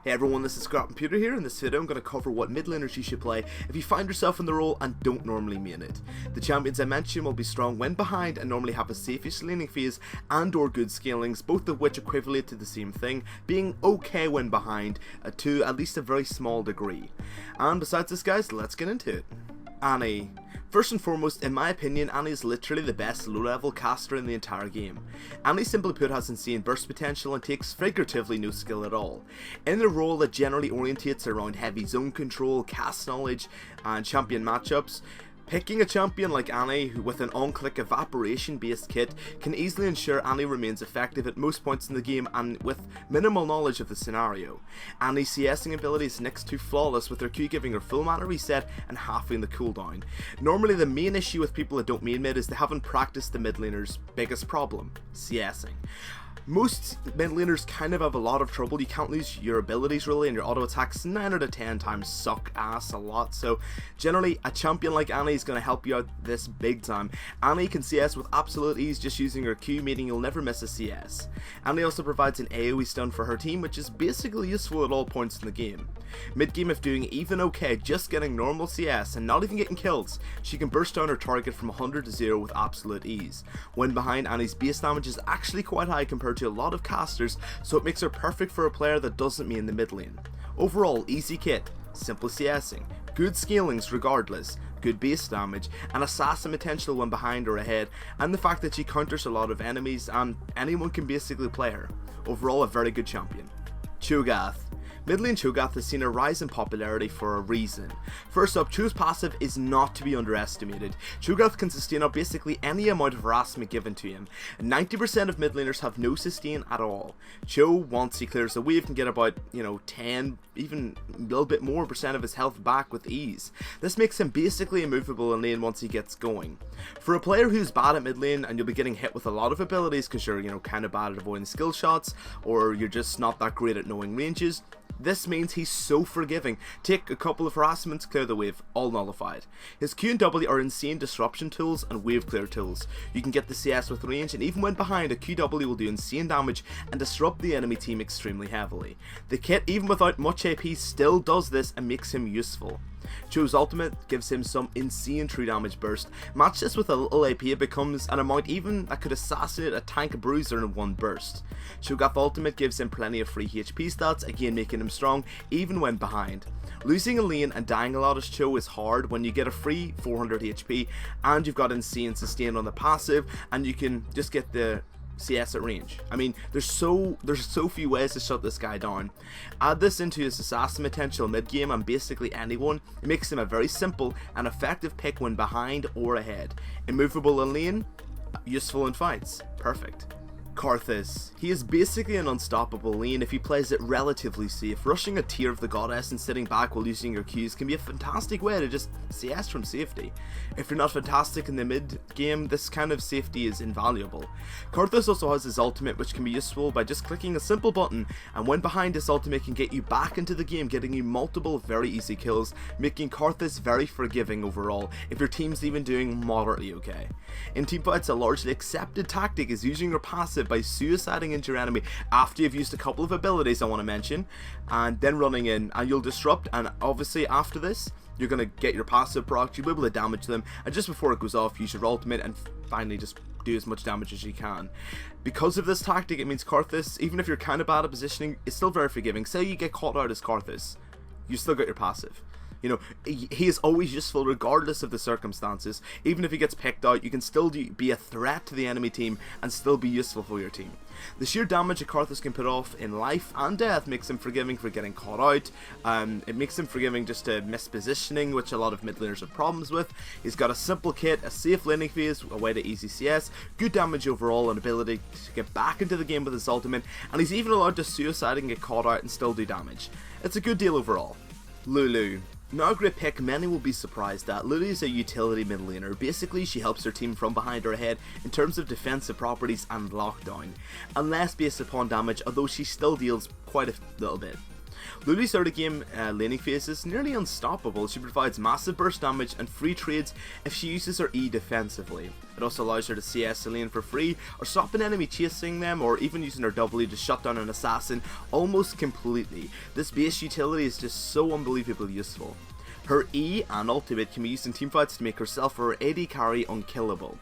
Hey everyone, this is Computer here. In this video I'm going to cover what mid laners you should play if you find yourself in the role and don't normally main it. The champions I mention will be strong when behind and normally have a safe-ish laning phase and or good scalings, both of which equivalent to the same thing, being okay when behind to at least a very small degree. And besides this guys, let's get into it. Annie. First and foremost, in my opinion, Annie is literally the best low-level caster in the entire game. Annie simply put has insane burst potential and takes figuratively no skill at all. In a role that generally orientates around heavy zone control, cast knowledge and champion matchups, picking a champion like Annie who with an on-click evaporation based kit can easily ensure Annie remains effective at most points in the game and with minimal knowledge of the scenario. Annie's CSing ability is next to flawless, with her Q giving her full mana reset and halving the cooldown. Normally the main issue with people that don't main mid is they haven't practiced the mid laner's biggest problem, CSing. Most mid laners kind of have a lot of trouble. You can't lose your abilities really, and your auto attacks 9 out of 10 times suck ass a lot, so generally a champion like Annie is going to help you out this big time. Annie can CS with absolute ease just using her Q, meaning you'll never miss a CS. Annie also provides an AoE stun for her team, which is basically useful at all points in the game. Mid game, if doing even okay, just getting normal CS and not even getting kills, she can burst down her target from 100 to 0 with absolute ease. When behind, Annie's base damage is actually quite high compared to a lot of casters, so it makes her perfect for a player that doesn't main the mid lane. Overall, easy kit, simple CSing, good scalings regardless, good base damage, and assassin potential when behind or ahead, and the fact that she counters a lot of enemies and anyone can basically play her. Overall, a very good champion. Cho'Gath. Mid lane Cho'Gath has seen a rise in popularity for a reason. First up, Cho's passive is not to be underestimated. Cho'Gath can sustain up basically any amount of harassment given to him. 90% of mid laners have no sustain at all. Cho, once he clears the wave, can get about 10, even a little bit more percent of his health back with ease. This makes him basically immovable in lane once he gets going. For a player who's bad at mid lane and you'll be getting hit with a lot of abilities because you're kind of bad at avoiding skill shots, or you're just not that great at knowing ranges, this means he's so forgiving. Take a couple of harassments, clear the wave, all nullified. His Q and W are insane disruption tools and wave clear tools. You can get the CS with range, and even when behind, a QW will do insane damage and disrupt the enemy team extremely heavily. The kit, even without much AP, still does this and makes him useful. Cho's ultimate gives him some insane true damage burst. Match this with a little AP, it becomes an amount even that could assassinate a tank bruiser in one burst. Cho'Gath ultimate gives him plenty of free HP stats, again making him strong even when behind. Losing a lane and dying a lot as Cho is hard when you get a free 400 HP and you've got insane sustain on the passive and you can just get the CS at range. I mean, there's so few ways to shut this guy down. Add this into his assassin potential mid game and basically anyone, it makes him a very simple and effective pick when behind or ahead. Immovable in lane, useful in fights, perfect. Karthus. He is basically an unstoppable lane if he plays it relatively safe. Rushing a tier of the goddess and sitting back while using your Qs can be a fantastic way to just CS from safety. If you're not fantastic in the mid game, this kind of safety is invaluable. Karthus also has his ultimate, which can be useful by just clicking a simple button, and when behind, this ultimate can get you back into the game, getting you multiple very easy kills, making Karthus very forgiving overall if your team's even doing moderately okay. In teamfights, a largely accepted tactic is using your passive by suiciding into your enemy after you've used a couple of abilities I want to mention, and then running in, and you'll disrupt, and obviously after this you're going to get your passive proc, you'll be able to damage them, and just before it goes off use your ultimate and finally just do as much damage as you can. Because of this tactic, it means Karthus, even if you're kind of bad at positioning, is still very forgiving. Say you get caught out as Karthus, you still got your passive. He is always useful regardless of the circumstances. Even if he gets picked out, you can still be a threat to the enemy team and still be useful for your team. The sheer damage that Karthus can put off in life and death makes him forgiving for getting caught out. It makes him forgiving just to mispositioning, which a lot of mid laners have problems with. He's got a simple kit, a safe laning phase, a way to easy CS, good damage overall, and ability to get back into the game with his ultimate, and he's even allowed to suicide and get caught out and still do damage. It's a good deal overall. Lulu. Not a great pick, many will be surprised at. Lulu is a utility mid laner. Basically, she helps her team from behind or ahead in terms of defensive properties and lockdown, and less based upon damage, although she still deals quite a little bit. Lulu's early game laning phase is nearly unstoppable. She provides massive burst damage and free trades if she uses her E defensively. It also allows her to CS a lane for free, or stop an enemy chasing them, or even using her W to shut down an assassin almost completely. This base utility is just so unbelievably useful. Her E and ultimate can be used in teamfights to make herself or her AD carry unkillable.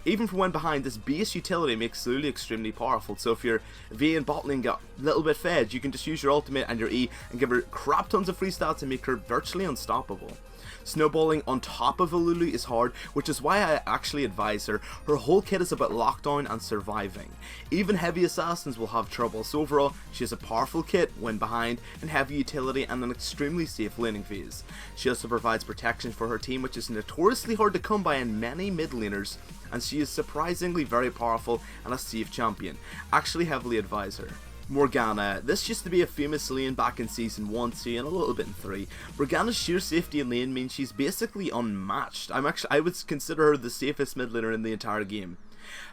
Even from when behind, this base utility makes Lulu extremely powerful, so if your V and bot lane got a little bit fed, you can just use your ultimate and your E and give her crap tons of free stats and make her virtually unstoppable. Snowballing on top of a Lulu is hard, which is why I actually advise her. Her whole kit is about lockdown and surviving. Even heavy assassins will have trouble, so overall she has a powerful kit when behind, and heavy utility, and an extremely safe laning phase. She also provides protection for her team, which is notoriously hard to come by in many mid laners, and she is surprisingly very powerful and a safe champion. Actually heavily advise her. Morgana. This used to be a famous lane back in Season 1, 2, and a little bit in 3. Morgana's sheer safety in lane means she's basically unmatched. I would consider her the safest mid laner in the entire game.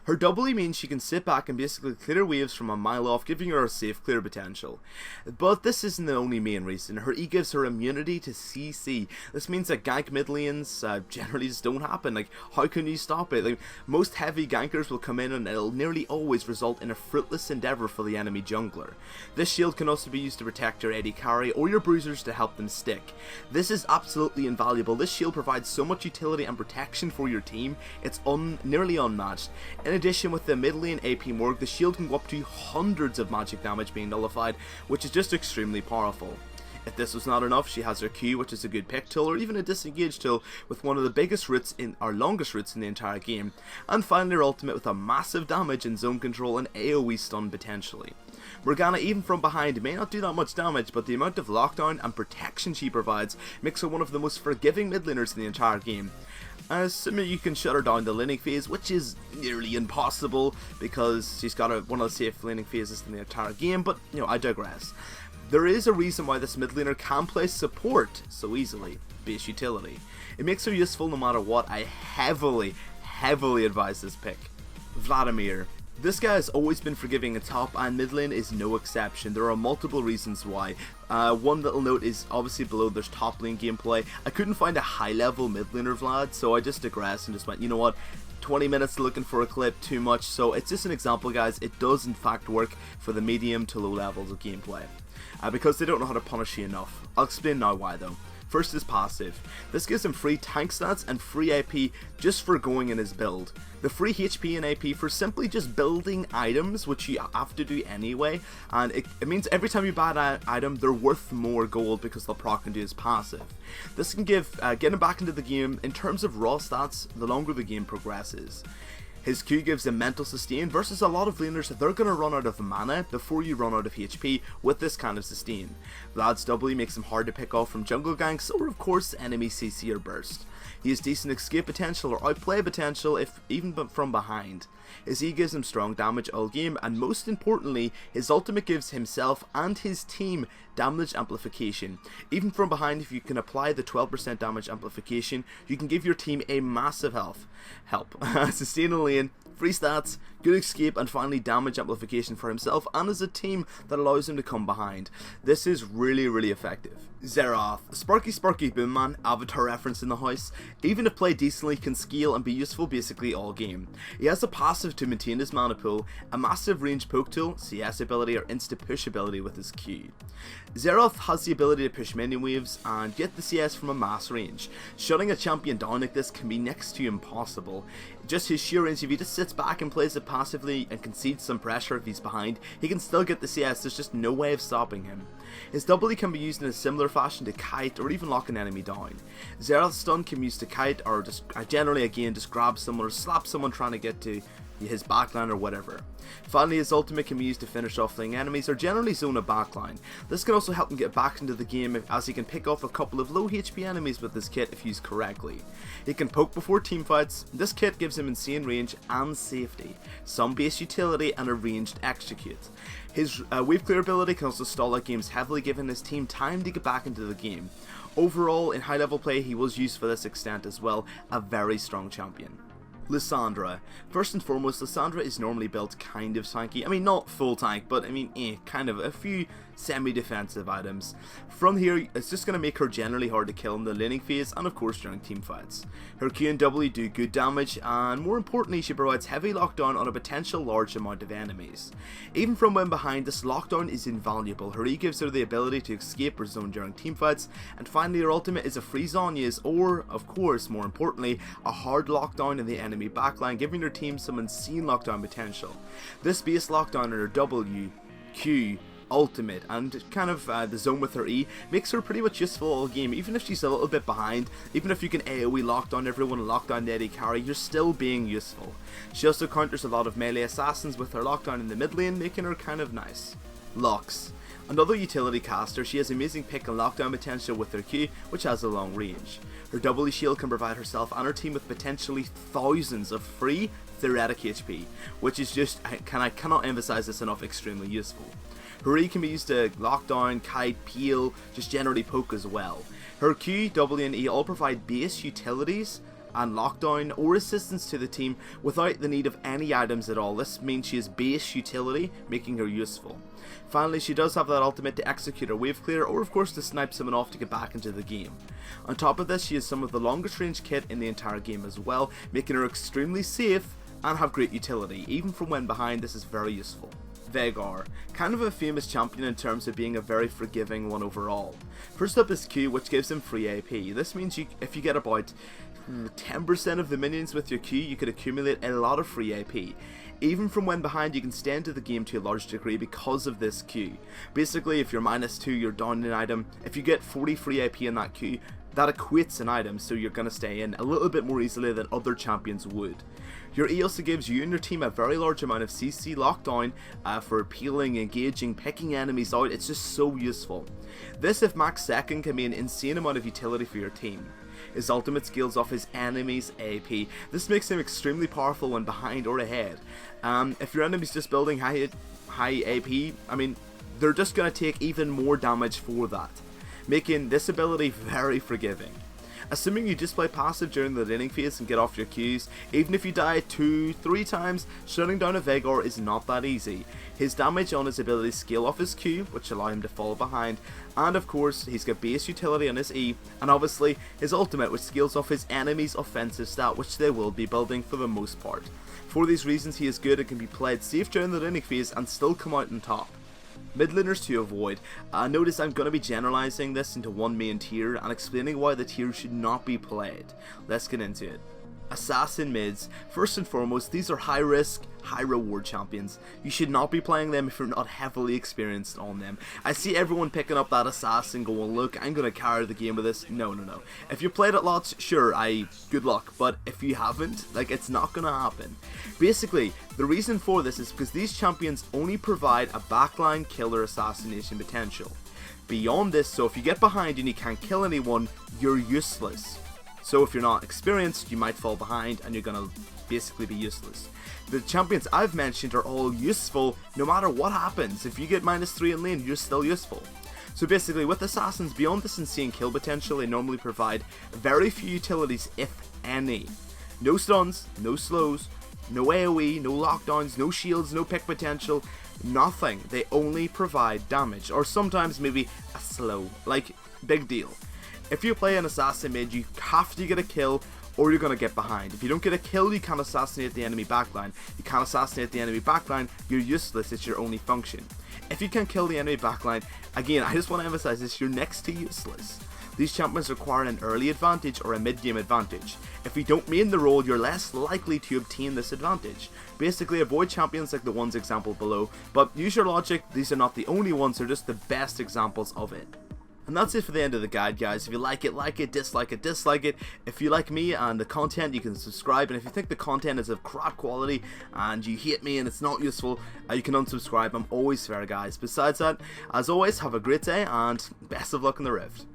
Her W means she can sit back and basically clear waves from a mile off, giving her a safe clear potential. But this isn't the only main reason. Her E gives her immunity to CC. This means that gank mid lanes generally just don't happen. Like, how can you stop it? Like, most heavy gankers will come in and it'll nearly always result in a fruitless endeavour for the enemy jungler. This shield can also be used to protect your AD carry or your bruisers to help them stick. This is absolutely invaluable. This shield provides so much utility and protection for your team, it's nearly unmatched. In addition, with the mid lane AP Morg, the shield can go up to hundreds of magic damage being nullified, which is just extremely powerful. If this was not enough, she has her Q, which is a good pick tool, or even a disengage tool with one of the biggest roots or longest roots in the entire game. And finally her ultimate with a massive damage and zone control and AoE stun potentially. Morgana, even from behind, may not do that much damage, but the amount of lockdown and protection she provides makes her one of the most forgiving mid laners in the entire game. Assuming you can shut her down the laning phase, which is nearly impossible because she's got one of the safe laning phases in the entire game, but you know, I digress. There is a reason why this mid laner can play support so easily: base utility. It makes her useful no matter what. I heavily advise this pick. Vladimir. This guy has always been forgiving in top, and mid lane is no exception. There are multiple reasons why. One little note is obviously below there's top lane gameplay. I couldn't find a high level mid laner Vlad, so I just digressed and just went, you know what, 20 minutes looking for a clip, too much. So it's just an example, guys. It does in fact work for the medium to low levels of gameplay, because they don't know how to punish you enough. I'll explain now why though. First is passive. This gives him free tank stats and free AP just for going in his build. The free HP and AP for simply just building items, which you have to do anyway, and it means every time you buy an item, they're worth more gold because they'll proc into his passive. This can give getting back into the game in terms of raw stats the longer the game progresses. His Q gives him mental sustain versus a lot of laners that they're going to run out of mana before you run out of HP with this kind of sustain. Vlad's W makes him hard to pick off from jungle ganks or of course enemy CC or burst. He has decent escape potential or outplay potential if even from behind. His E gives him strong damage all game, and most importantly, his ultimate gives himself and his team damage amplification. Even from behind, if you can apply the 12% damage amplification, you can give your team a massive help. Sustain a lane, free stats, good escape, and finally damage amplification for himself and as a team that allows him to come behind. This is really effective. Xerath, Sparky Boom Man, avatar reference in the house, even if played decently can scale and be useful basically all game. He has a passive to maintain his mana pool, a massive range poke tool, CS ability or insta push ability with his Q. Xerath has the ability to push minion waves and get the CS from a mass range. Shutting a champion down like this can be next to impossible. Just his sheer range, if he just sits back and plays it passively and concedes some pressure if he's behind, he can still get the CS, there's just no way of stopping him. His W can be used in a similar fashion to kite or even lock an enemy down. Xerath's stun can be used to kite or just generally again just grab someone or slap someone trying to get to his backline or whatever. Finally, his ultimate can be used to finish off fleeing enemies or generally zone a backline. This can also help him get back into the game as he can pick off a couple of low HP enemies with this kit if used correctly. He can poke before teamfights. This kit gives him insane range and safety, some base utility and a ranged execute. His wave clear ability can also stall out games heavily, giving his team time to get back into the game. Overall, in high level play he was used for this extent as well, a very strong champion. Lissandra. First and foremost, Lissandra is normally built kind of tanky. I mean, not full tank, but I mean, kind of a few semi-defensive items. From here, it's just going to make her generally hard to kill in the laning phase and of course during team fights. Her Q and W do good damage, and more importantly, she provides heavy lockdown on a potential large amount of enemies. Even from when behind, this lockdown is invaluable. Her E gives her the ability to escape her zone during team fights, and finally her ultimate is a freeze Anya's, or of course more importantly, a hard lockdown in the enemy backline, giving her team some insane lockdown potential. This base lockdown in her W, Q, ultimate and kind of the zone with her E makes her pretty much useful all game. Even if she's a little bit behind, even if you can AoE lock down everyone and lock down the AD carry, you're still being useful. She also counters a lot of melee assassins with her lockdown in the mid lane, making her kind of nice. Lux. Another utility caster, she has amazing pick and lockdown potential with her Q, which has a long range. Her W shield can provide herself and her team with potentially thousands of free theoretic HP, which is just, I cannot emphasize this enough, extremely useful. Her E can be used to lock down, kite, peel, just generally poke as well. Her Q, W and E all provide base utilities and lockdown or assistance to the team without the need of any items at all. This means she has base utility, making her useful. Finally, she does have that ultimate to execute her wave clear, or of course to snipe someone off to get back into the game. On top of this, she has some of the longest range kit in the entire game as well, making her extremely safe and have great utility. Even from when behind, this is very useful. Veigar, kind of a famous champion in terms of being a very forgiving one overall. First up is Q, which gives him free AP. This means if you get about 10% of the minions with your Q, you could accumulate a lot of free AP. Even from when behind, you can stay into the game to a large degree because of this Q. Basically, if you're -2, you're down an item. If you get 40 free AP in that Q, that equates an item, so you're going to stay in a little bit more easily than other champions would. Your E also gives you and your team a very large amount of CC lockdown for peeling, engaging, picking enemies out. It's just so useful. This, if max second, can be an insane amount of utility for your team. His ultimate scales off his enemy's AP. This makes him extremely powerful when behind or ahead. If your enemy's just building high AP, I mean, they're just going to take even more damage for that, making this ability very forgiving. Assuming you just play passive during the laning phase and get off your Qs, even if you die 2-3 times, shutting down a Veigar is not that easy. His damage on his abilities scale off his Q, which allow him to fall behind, and of course he's got base utility on his E, and obviously his ultimate, which scales off his enemy's offensive stat, which they will be building for the most part. For these reasons, he is good and can be played safe during the laning phase and still come out on top. Mid laners to avoid. Notice I'm going to be generalizing this into one main tier and explaining why the tier should not be played. Let's get into it. Assassin Mids. First and foremost, these are high risk, high reward champions. You should not be playing them if you're not heavily experienced on them. I see everyone picking up that assassin going, look, I'm going to carry the game with this. No. If you played it lots, sure, good luck. But if you haven't, it's not going to happen. Basically, the reason for this is because these champions only provide a backline killer assassination potential. Beyond this, so if you get behind and you can't kill anyone, you're useless. So if you're not experienced, you might fall behind and you're gonna basically be useless. The champions I've mentioned are all useful no matter what happens. If you get -3 in lane, you're still useful. So basically, with assassins, beyond this insane kill potential, they normally provide very few utilities, if any. No stuns, no slows, no AoE, no lockdowns, no shields, no pick potential, nothing. They only provide damage, or sometimes maybe a slow. Big deal. If you play an assassin mid, you have to get a kill or you're going to get behind. If you don't get a kill, you can't assassinate the enemy backline. You can't assassinate the enemy backline, you're useless, it's your only function. If you can kill the enemy backline, again, I just want to emphasize this, you're next to useless. These champions require an early advantage or a mid-game advantage. If you don't main the role, you're less likely to obtain this advantage. Basically, avoid champions like the ones exampled below, but use your logic, these are not the only ones, they're just the best examples of it. And that's it for the end of the guide, guys. If you like it, dislike it, dislike it. If you like me and the content, you can subscribe. And if you think the content is of crap quality and you hate me and it's not useful, you can unsubscribe. I'm always fair, guys. Besides that, as always, have a great day and best of luck in the Rift.